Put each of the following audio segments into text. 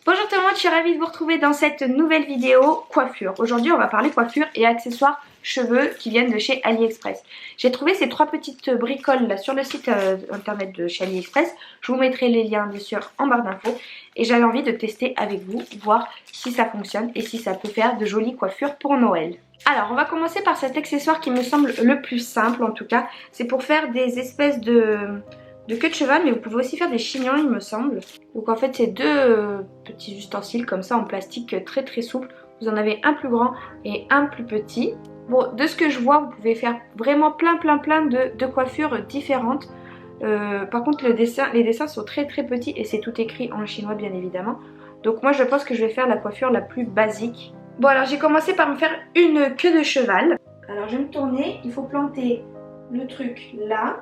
Bonjour tout le monde, je suis ravie de vous retrouver dans cette nouvelle vidéo coiffure. Aujourd'hui on va parler coiffure et accessoires cheveux qui viennent de chez AliExpress. J'ai trouvé ces trois petites bricoles là sur le site internet de chez AliExpress. Je vous mettrai les liens bien sûr en barre d'infos. Et j'avais envie de tester avec vous, voir si ça fonctionne et si ça peut faire de jolies coiffures pour Noël. Alors on va commencer par cet accessoire qui me semble le plus simple en tout cas. C'est pour faire des espèces de queue de cheval, mais vous pouvez aussi faire des chignons il me semble. Donc en fait c'est deux petits ustensiles comme ça en plastique très souple. Vous en avez un plus grand et un plus petit. Bon, de ce que je vois vous pouvez faire vraiment plein de coiffures différentes. Par contre les dessins sont très petits et c'est tout écrit en chinois bien évidemment. Donc moi je pense que je vais faire la coiffure la plus basique. Bon alors j'ai commencé par me faire une queue de cheval. Alors je vais me tourner, il faut planter le truc là.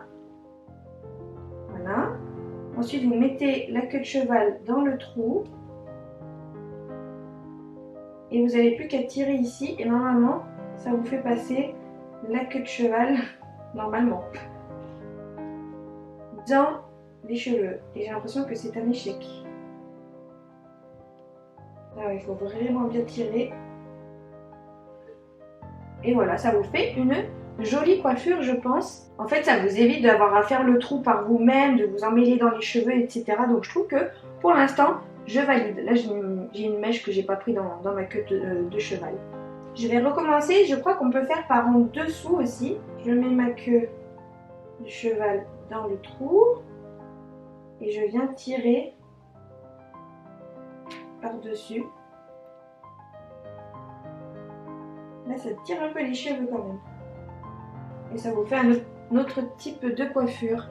Voilà. Ensuite vous mettez la queue de cheval dans le trou. Et vous n'avez plus qu'à tirer ici et normalement ça vous fait passer la queue de cheval, normalement, dans les cheveux. Et j'ai l'impression que c'est un échec. Alors il faut vraiment bien tirer. Et voilà, ça vous fait une jolie coiffure je pense. En fait ça vous évite d'avoir à faire le trou par vous-même, de vous emmêler dans les cheveux etc. Donc je trouve que pour l'instant je valide. Là j'ai une mèche que j'ai pas pris dans ma queue de cheval. Je vais recommencer, je crois qu'on peut faire par en dessous aussi. Je mets ma queue de cheval dans le trou et je viens tirer par dessus. Là ça tire un peu les cheveux quand même. Et ça vous fait un autre type de coiffure.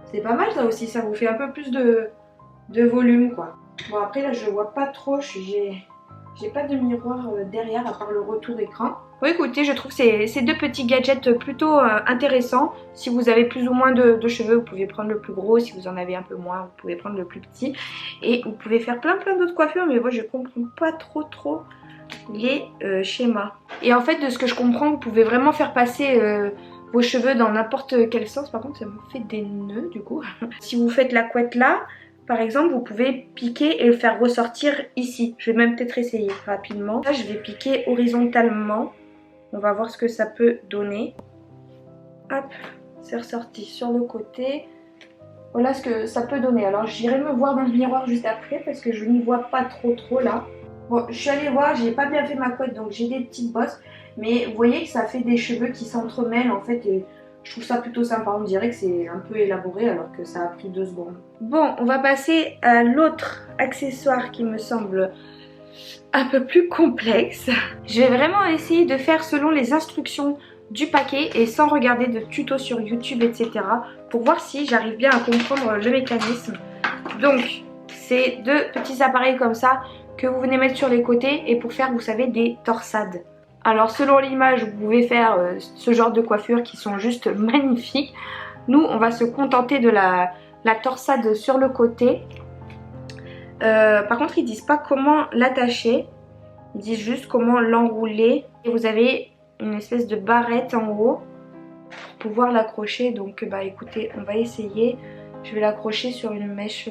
C'est pas mal ça aussi, ça vous fait un peu plus de volume quoi. Bon après là je vois pas trop, j'ai pas de miroir derrière à part le retour d'écran. Bon écoutez, je trouve ces deux petits gadgets plutôt intéressants. Si vous avez plus ou moins de cheveux, vous pouvez prendre le plus gros. Si vous en avez un peu moins, vous pouvez prendre le plus petit. Et vous pouvez faire plein d'autres coiffures, mais moi je comprends pas trop les schémas. Et en fait de ce que je comprends, vous pouvez vraiment faire passer vos cheveux dans n'importe quel sens. Par contre ça me fait des nœuds du coup. Si vous faites la couette là, par exemple, vous pouvez piquer et le faire ressortir ici. Je vais même peut-être essayer rapidement. Là, je vais piquer horizontalement. On va voir ce que ça peut donner. Hop, c'est ressorti sur le côté. Voilà ce que ça peut donner. Alors, j'irai me voir dans le miroir juste après parce que je n'y vois pas trop là. Bon, je suis allée voir, j'ai pas bien fait ma couette, donc j'ai des petites bosses. Mais vous voyez que ça fait des cheveux qui s'entremêlent en fait et je trouve ça plutôt sympa, on dirait que c'est un peu élaboré alors que ça a pris 2 secondes. Bon, on va passer à l'autre accessoire qui me semble un peu plus complexe. Je vais vraiment essayer de faire selon les instructions du paquet et sans regarder de tutos sur YouTube etc. pour voir si j'arrive bien à comprendre le mécanisme. Donc, c'est deux petits appareils comme ça que vous venez mettre sur les côtés et pour faire, vous savez, des torsades. Alors selon l'image, vous pouvez faire ce genre de coiffures qui sont juste magnifiques. Nous, on va se contenter de la torsade sur le côté. Par contre, ils disent pas comment l'attacher. Ils disent juste comment l'enrouler. Et vous avez une espèce de barrette en haut pour pouvoir l'accrocher. Donc bah écoutez, on va essayer. Je vais l'accrocher sur une mèche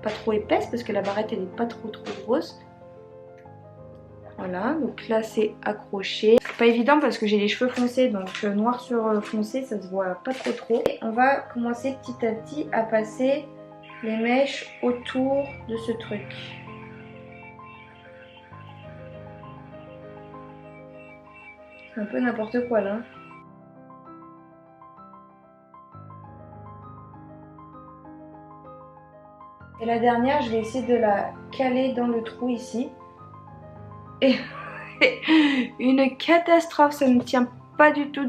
pas trop épaisse parce que la barrette elle est pas trop grosse. Voilà, donc là c'est accroché. C'est pas évident parce que j'ai les cheveux foncés, donc noir sur foncé, ça se voit pas trop. Et on va commencer petit à petit à passer les mèches autour de ce truc. C'est un peu n'importe quoi là. Et la dernière, je vais essayer de la caler dans le trou ici. Et une catastrophe, ça ne tient pas du tout.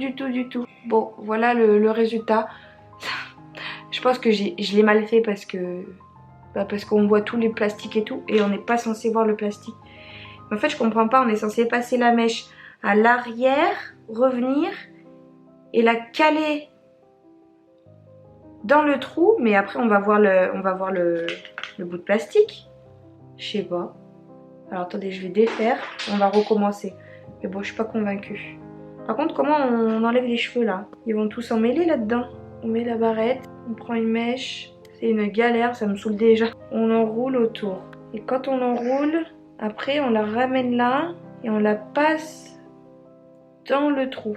Bon, voilà le résultat. Je pense que je l'ai mal fait parce qu'on voit tous les plastiques et tout et on n'est pas censé voir le plastique. Mais en fait, je comprends pas, on est censé passer la mèche à l'arrière, revenir et la caler dans le trou, mais après on va voir le bout de plastique. Je sais pas. Alors attendez, je vais défaire, on va recommencer. Mais bon, je suis pas convaincue. Par contre, comment on enlève les cheveux là? Ils vont tous emmêler là-dedans. On met la barrette, on prend une mèche. C'est une galère, ça me saoule déjà. On enroule autour. Et quand on l'enroule, après on la ramène là et on la passe dans le trou.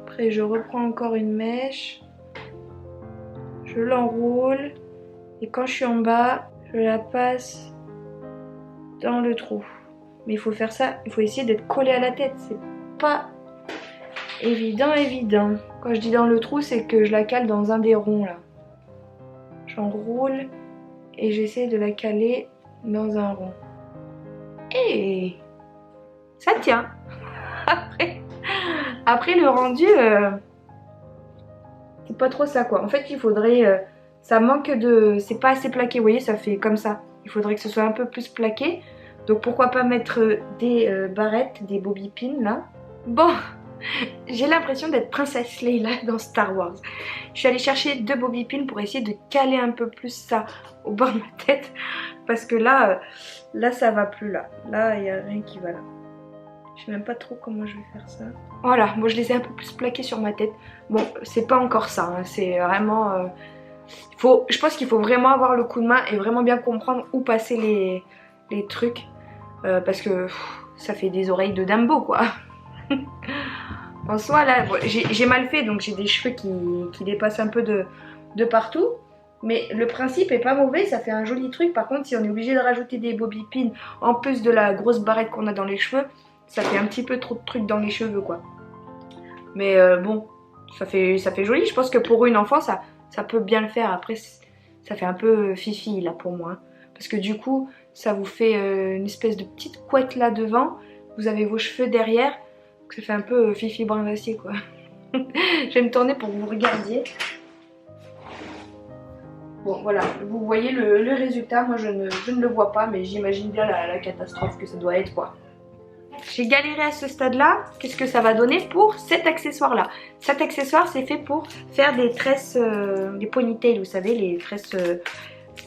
Après je reprends encore une mèche, je l'enroule et quand je suis en bas, je la passe dans le trou. Mais il faut faire ça, il faut essayer d'être collé à la tête, c'est pas évident. Quand je dis dans le trou, c'est que je la cale dans un des ronds là. J'enroule et j'essaie de la caler dans un rond. Et ça tient. Après le rendu, c'est pas trop ça quoi. En fait, il faudrait, ça manque de, c'est pas assez plaqué. Vous voyez, ça fait comme ça. Il faudrait que ce soit un peu plus plaqué. Donc pourquoi pas mettre des barrettes, des bobby pins là. Bon, j'ai l'impression d'être princesse Leila dans Star Wars. Je suis allée chercher 2 bobby pins pour essayer de caler un peu plus ça au bord de ma tête. Parce que là, ça va plus là. Là, il n'y a rien qui va là. Je sais même pas trop comment je vais faire ça. Voilà, moi je les ai un peu plus plaqués sur ma tête. Bon, c'est pas encore ça, hein. C'est vraiment... je pense qu'il faut vraiment avoir le coup de main et vraiment bien comprendre où passer les trucs. Parce que ça fait des oreilles de Dumbo quoi. En soi là, bon, j'ai mal fait donc j'ai des cheveux qui dépassent un peu de partout. Mais le principe est pas mauvais, ça fait un joli truc. Par contre si on est obligé de rajouter des bobby pins en plus de la grosse barrette qu'on a dans les cheveux, ça fait un petit peu trop de trucs dans les cheveux quoi. Mais bon, ça fait joli. Je pense que pour une enfant ça peut bien le faire. Après ça fait un peu fifi là pour moi. Parce que du coup ça vous fait une espèce de petite couette là devant. Vous avez vos cheveux derrière. Donc ça fait un peu fifi brin d'acier quoi. Je vais me tourner pour que vous regardiez. Bon voilà, vous voyez le résultat. Moi je ne le vois pas mais j'imagine bien la catastrophe que ça doit être quoi. J'ai galéré à ce stade là, qu'est-ce que ça va donner pour cet accessoire là? Cet accessoire c'est fait pour faire des tresses, des ponytails vous savez, les tresses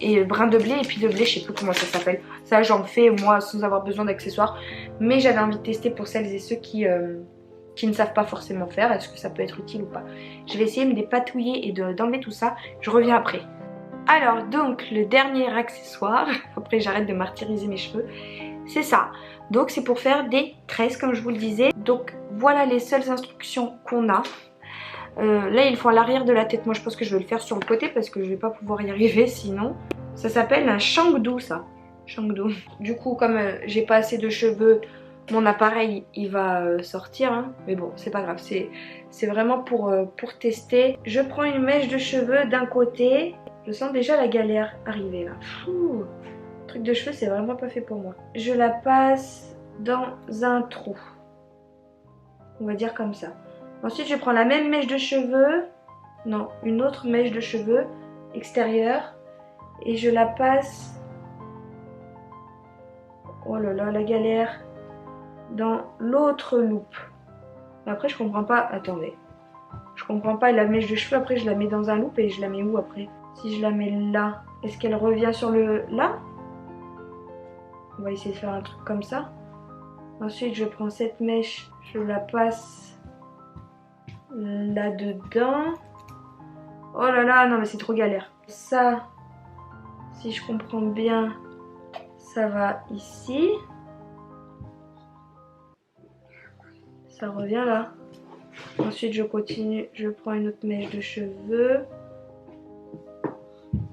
et brin de blé et puis de blé, je sais plus comment ça s'appelle. Ça j'en fais moi sans avoir besoin d'accessoires, mais j'avais envie de tester pour celles et ceux qui ne savent pas forcément faire, est-ce que ça peut être utile ou pas. Je vais essayer de me dépatouiller et d'enlever tout ça, je reviens après. Alors donc le dernier accessoire, après j'arrête de martyriser mes cheveux, c'est ça. Donc c'est pour faire des tresses comme je vous le disais. Donc voilà les seules instructions qu'on a. Là il faut à l'arrière de la tête. Moi je pense que je vais le faire sur le côté parce que je vais pas pouvoir y arriver sinon. Ça s'appelle un shangdu ça. Shangdu. Du coup comme j'ai pas assez de cheveux, mon appareil il va sortir. Hein. Mais bon c'est pas grave. C'est vraiment pour tester. Je prends une mèche de cheveux d'un côté. Je sens déjà la galère arriver là. Fou. Truc de cheveux c'est vraiment pas fait pour moi. Je la passe dans un trou. On va dire comme ça. Ensuite je prends la même mèche de cheveux. Non, une autre mèche de cheveux extérieure. Et je la passe. Oh là là la galère. Dans l'autre loupe. Après je comprends pas. Attendez. Je comprends pas la mèche de cheveux. Après je la mets dans un loupe et je la mets où après? Si je la mets là, est-ce qu'elle revient sur le... là? On va essayer de faire un truc comme ça. Ensuite, je prends cette mèche, je la passe là-dedans. Oh là là, non mais c'est trop galère. Ça, si je comprends bien, ça va ici. Ça revient là. Ensuite, je continue, je prends une autre mèche de cheveux.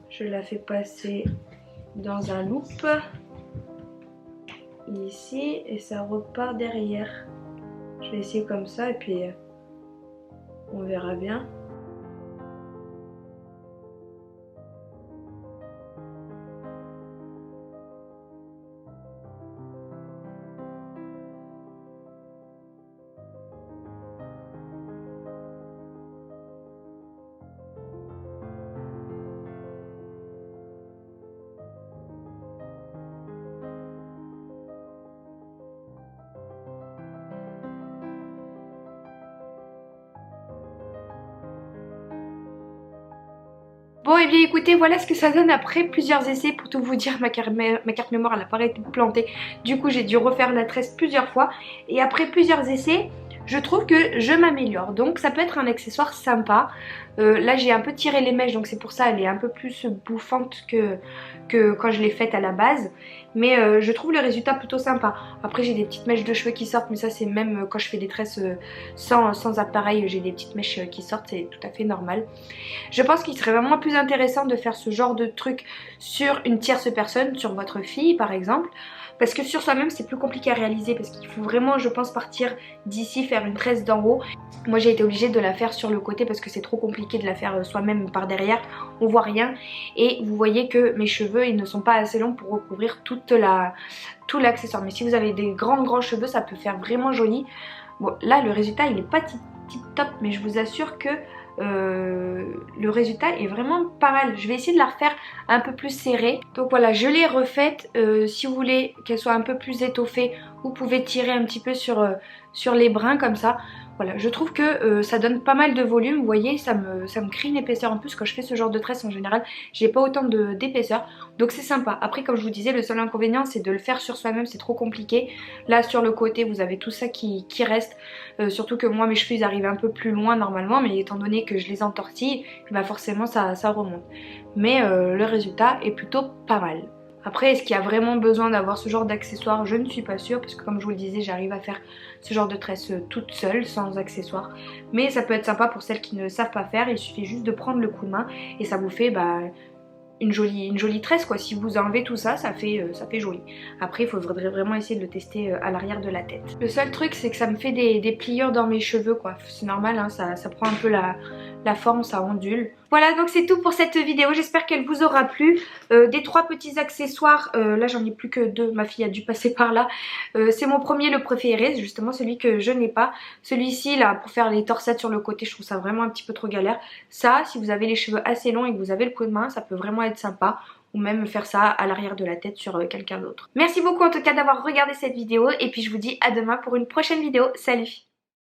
Je la fais passer dans un loop. Ici et ça repart derrière. Je vais essayer comme ça et puis on verra bien. Bon et bien écoutez, voilà ce que ça donne après plusieurs essais. Pour tout vous dire, ma carte mémoire elle a pas arrêté de planter. Du coup j'ai dû refaire la tresse plusieurs fois. Et après plusieurs essais, je trouve que je m'améliore. Donc ça peut être un accessoire sympa. Là j'ai un peu tiré les mèches, donc c'est pour ça elle est un peu plus bouffante que quand je l'ai faite à la base. Mais je trouve le résultat plutôt sympa. Après j'ai des petites mèches de cheveux qui sortent, mais ça c'est même quand je fais des tresses sans appareil, j'ai des petites mèches qui sortent, c'est tout à fait normal. Je pense qu'il serait vraiment plus intéressant de faire ce genre de truc sur une tierce personne, sur votre fille par exemple. Parce que sur soi-même c'est plus compliqué à réaliser, parce qu'il faut vraiment, je pense, partir d'ici, faire une tresse d'en haut. Moi j'ai été obligée de la faire sur le côté parce que c'est trop compliqué de la faire soi-même par derrière, on voit rien. Et vous voyez que mes cheveux ils ne sont pas assez longs pour recouvrir tout l'accessoire. Mais si vous avez des grands cheveux, ça peut faire vraiment joli. Bon là le résultat il est pas tip top, mais je vous assure que le résultat est vraiment pas mal. Je vais essayer de la refaire un peu plus serrée. Donc voilà, je l'ai refaite. Si vous voulez qu'elle soit un peu plus étoffée, vous pouvez tirer un petit peu sur les brins comme ça. Voilà, je trouve que ça donne pas mal de volume. Vous voyez, ça me crée une épaisseur en plus. Quand je fais ce genre de tresse en général, j'ai pas autant d'épaisseur, donc c'est sympa. Après, comme je vous disais, le seul inconvénient c'est de le faire sur soi-même, c'est trop compliqué. Là sur le côté vous avez tout ça qui reste, surtout que moi mes cheveux ils arrivent un peu plus loin normalement, mais étant donné que je les entortille, bah forcément ça remonte. Mais le résultat est plutôt pas mal. Après, est-ce qu'il y a vraiment besoin d'avoir ce genre d'accessoires? Je ne suis pas sûre, parce que comme je vous le disais, j'arrive à faire ce genre de tresse toute seule, sans accessoires. Mais ça peut être sympa pour celles qui ne savent pas faire, il suffit juste de prendre le coup de main et ça vous fait une jolie tresse quoi. Si vous enlevez tout ça, ça fait joli. Après il faudrait vraiment essayer de le tester à l'arrière de la tête. Le seul truc c'est que ça me fait des pliures dans mes cheveux quoi. C'est normal hein, ça prend un peu la forme, ça ondule. Voilà, donc c'est tout pour cette vidéo, j'espère qu'elle vous aura plu. Des 3 petits accessoires, là j'en ai plus que 2, ma fille a dû passer par là. C'est mon premier, le préféré, justement celui que je n'ai pas. Celui-ci là, pour faire les torsettes sur le côté, je trouve ça vraiment un petit peu trop galère. Ça, si vous avez les cheveux assez longs et que vous avez le coup de main, ça peut vraiment être sympa. Ou même faire ça à l'arrière de la tête sur quelqu'un d'autre. Merci beaucoup en tout cas d'avoir regardé cette vidéo et puis je vous dis à demain pour une prochaine vidéo. Salut!